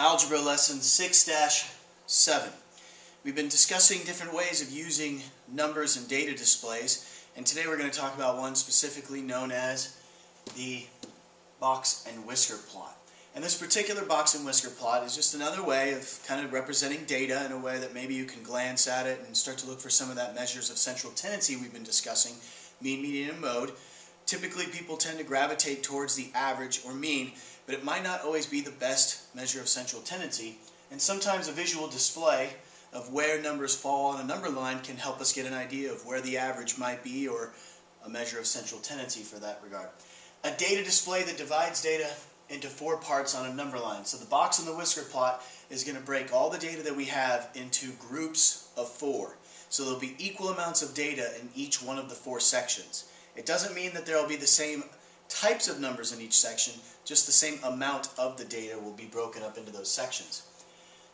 Algebra lesson 6-7. We've been discussing different ways of using numbers and data displays, and today we're going to talk about one specifically known as the box and whisker plot. And this particular box and whisker plot is just another way of kind of representing data in a way that maybe you can glance at it and start to look for some of that measures of central tendency we've been discussing, mean, median, and mode. Typically people tend to gravitate towards the average or mean, but it might not always be the best measure of central tendency, and sometimes a visual display of where numbers fall on a number line can help us get an idea of where the average might be or a measure of central tendency for that regard. A data display that divides data into 4 parts on a number line. So the box and the whisker plot is going to break all the data that we have into groups of 4. So there will be equal amounts of data in each one of the 4 sections. It doesn't mean that there will be the same types of numbers in each section, just the same amount of the data will be broken up into those sections.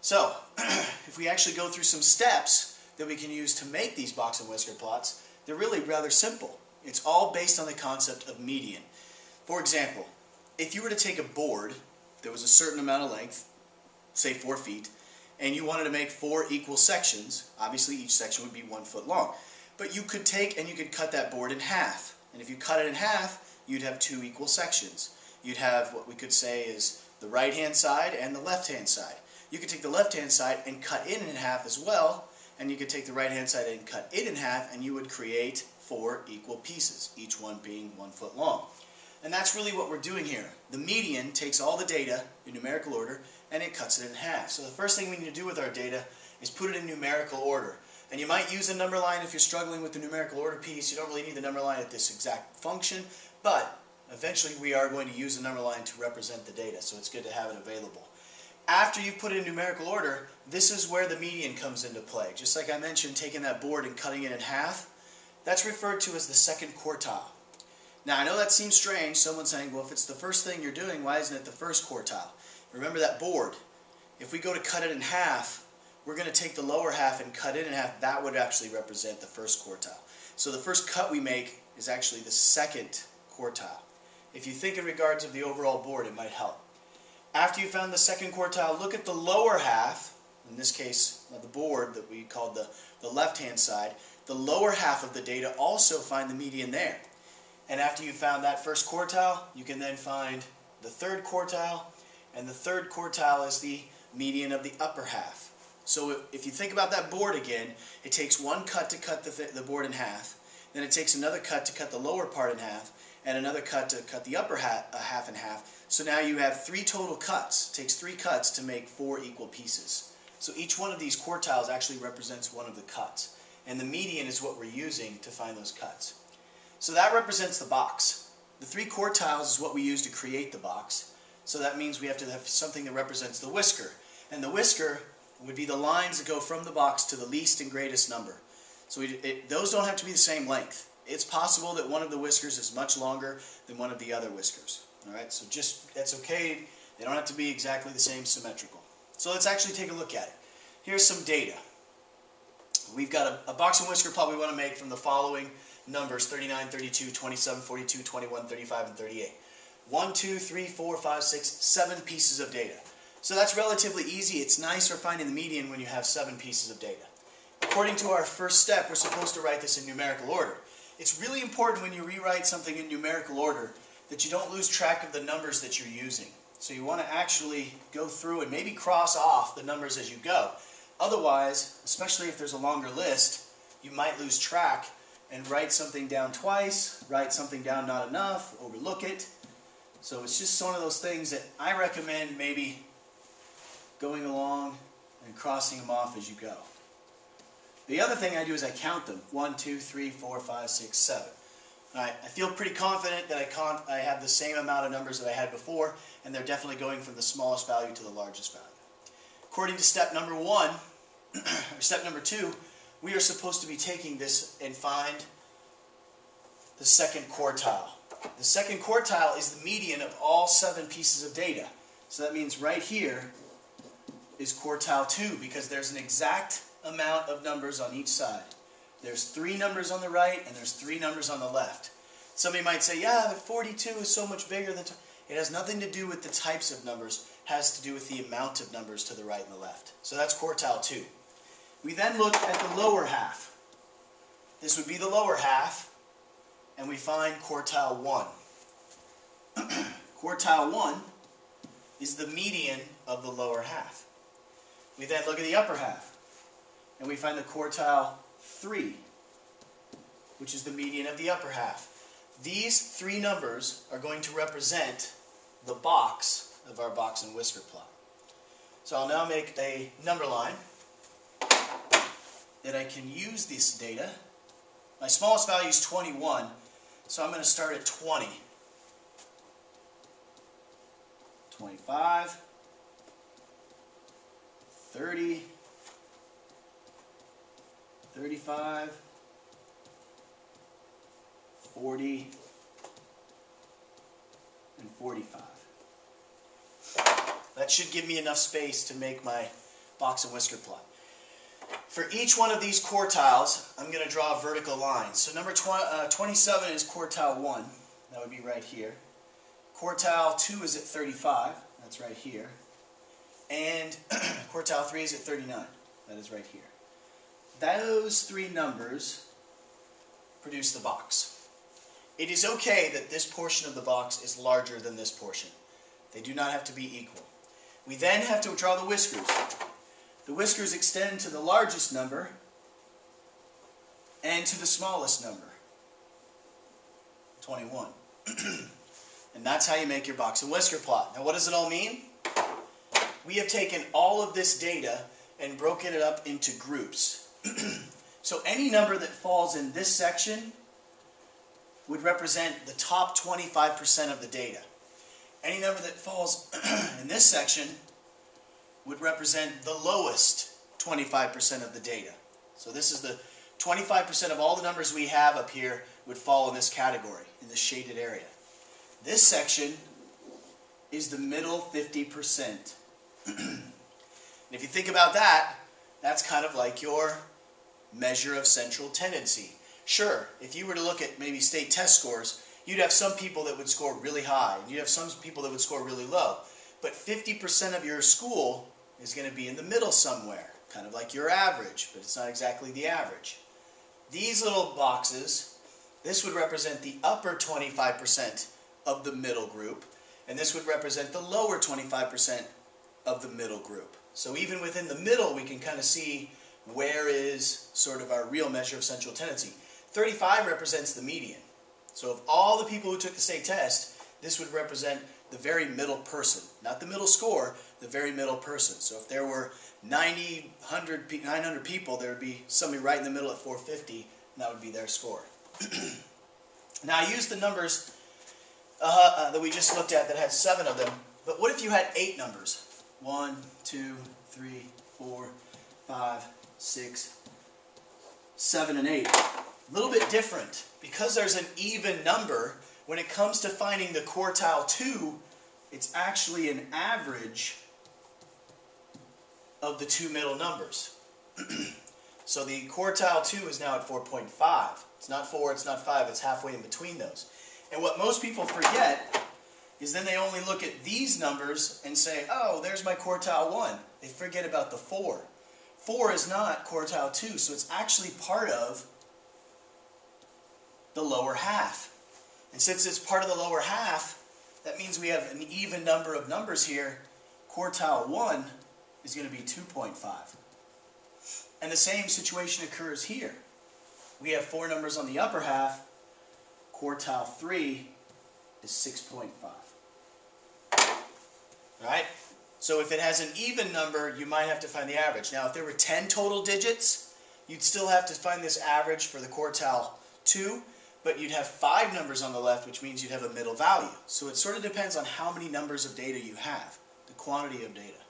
So, if we actually go through some steps that we can use to make these box and whisker plots, they're really rather simple. It's all based on the concept of median. For example, if you were to take a board that was a certain amount of length, say 4 feet, and you wanted to make 4 equal sections, obviously each section would be 1 foot long. But you could take and you could cut that board in half. And if you cut it in half, you'd have 2 equal sections. You'd have what we could say is the right-hand side and the left-hand side. You could take the left-hand side and cut it in half as well, and you could take the right-hand side and cut it in half, and you would create 4 equal pieces, each one being 1 foot long. And that's really what we're doing here. The median takes all the data in numerical order, and it cuts it in half. So the first thing we need to do with our data is put it in numerical order. And you might use a number line if you're struggling with the numerical order piece. You don't really need the number line at this exact function, but eventually we are going to use the number line to represent the data, so it's good to have it available. After you put it in numerical order, this is where the median comes into play. Just like I mentioned, taking that board and cutting it in half, that's referred to as the second quartile. Now I know that seems strange, someone saying, well, if it's the first thing you're doing, why isn't it the first quartile? Remember that board. If we go to cut it in half, we're going to take the lower half and cut it in half. That would actually represent the first quartile. So the first cut we make is actually the second quartile. If you think in regards of the overall board, it might help. After you found the second quartile, look at the lower half, in this case of the board that we called the left-hand side. The lower half of the data, also find the median there. And after you found that first quartile, you can then find the third quartile, and the third quartile is the median of the upper half. So if you think about that board again, it takes one cut to cut the board in half, then it takes another cut to cut the lower part in half, and another cut to cut the upper half in half. So now you have 3 total cuts. It takes 3 cuts to make 4 equal pieces. So each one of these quartiles actually represents one of the cuts. And the median is what we're using to find those cuts. So that represents the box. The 3 quartiles is what we use to create the box. So that means we have to have something that represents the whisker. And the whisker would be the lines that go from the box to the least and greatest number. So those don't have to be the same length. It's possible that one of the whiskers is much longer than one of the other whiskers. Alright, so that's okay. They don't have to be exactly the same symmetrical. So let's actually take a look at it. Here's some data. We've got a box and whisker plot we want to make from the following numbers: 39, 32, 27, 42, 21, 35, and 38. 1, 2, 3, 4, 5, 6, 7 pieces of data. So that's relatively easy. It's nice for finding the median when you have 7 pieces of data. According to our first step, we're supposed to write this in numerical order. It's really important when you rewrite something in numerical order that you don't lose track of the numbers that you're using. So you want to actually go through and maybe cross off the numbers as you go. Otherwise, especially if there's a longer list, you might lose track and write something down twice, write something down not enough, overlook it. So it's just one of those things that I recommend maybe going along and crossing them off as you go. The other thing I do is I count them. 1, 2, 3, 4, 5, 6, 7. Alright, I feel pretty confident that I have the same amount of numbers that I had before, and they're definitely going from the smallest value to the largest value. According to step number 1, or step number 2, we are supposed to be taking this and find the second quartile. The second quartile is the median of all 7 pieces of data. So that means right here is quartile 2, because there's an exact amount of numbers on each side. There's 3 numbers on the right and there's 3 numbers on the left. Somebody might say, yeah, but 42 is so much bigger than... It has nothing to do with the types of numbers, it has to do with the amount of numbers to the right and the left. So that's quartile 2. We then look at the lower half. This would be the lower half, and we find quartile 1. Quartile 1 is the median of the lower half. We then look at the upper half, and we find the quartile 3, which is the median of the upper half. These three numbers are going to represent the box of our box and whisker plot. So I'll now make a number line that I can use this data. My smallest value is 21, so I'm going to start at 20. 25, 30, 35, 40, and 45. That should give me enough space to make my box and whisker plot. For each one of these quartiles, I'm going to draw a vertical line. So number 27 is quartile 1. That would be right here. Quartile 2 is at 35. That's right here. And quartile 3 is at 39. That is right here. Those three numbers produce the box. It is okay that this portion of the box is larger than this portion. They do not have to be equal. We then have to draw the whiskers. The whiskers extend to the largest number and to the smallest number, 21. And that's how you make your box and whisker plot. Now what does it all mean? We have taken all of this data and broken it up into groups. So any number that falls in this section would represent the top 25% of the data. Any number that falls in this section would represent the lowest 25% of the data. So this is the 25% of all the numbers we have up here would fall in this category, in the shaded area. This section is the middle 50%. And if you think about that, that's kind of like your measure of central tendency. Sure, if you were to look at maybe state test scores, you'd have some people that would score really high, and you'd have some people that would score really low. But 50% of your school is going to be in the middle somewhere, kind of like your average, but it's not exactly the average. These little boxes, this would represent the upper 25% of the middle group, and this would represent the lower 25% of the middle group. So even within the middle, we can kind of see where is sort of our real measure of central tendency. 35 represents the median. So of all the people who took the state test, this would represent the very middle person. Not the middle score, the very middle person. So if there were 900 people, there would be somebody right in the middle at 450, and that would be their score. Now I used the numbers that we just looked at that had 7 of them, but what if you had 8 numbers? 1, 2, 3, 4, 5, 6, 7, and 8. A little bit different. Because there's an even number, when it comes to finding the quartile 2, it's actually an average of the two middle numbers. So the quartile 2 is now at 4.5. It's not 4, it's not 5, it's halfway in between those. And what most people forget is then they only look at these numbers and say, oh, there's my quartile 1. They forget about the 4. 4 is not quartile 2, so it's actually part of the lower half. And since it's part of the lower half, that means we have an even number of numbers here. Quartile 1 is going to be 2.5. And the same situation occurs here. We have 4 numbers on the upper half. Quartile 3 is 6.5. Alright? So if it has an even number, you might have to find the average. Now if there were 10 total digits, you'd still have to find this average for the quartile 2, but you'd have 5 numbers on the left, which means you'd have a middle value. So it sort of depends on how many numbers of data you have, the quantity of data.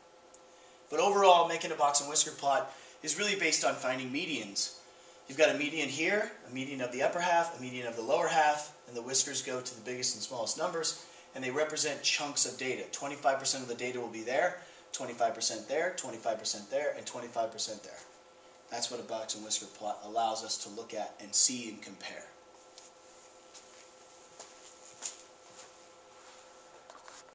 But overall, making a box and whisker plot is really based on finding medians. You've got a median here, a median of the upper half, a median of the lower half, and the whiskers go to the biggest and smallest numbers, and they represent chunks of data. 25% of the data will be there, 25% there, 25% there, and 25% there. That's what a box and whisker plot allows us to look at and see and compare.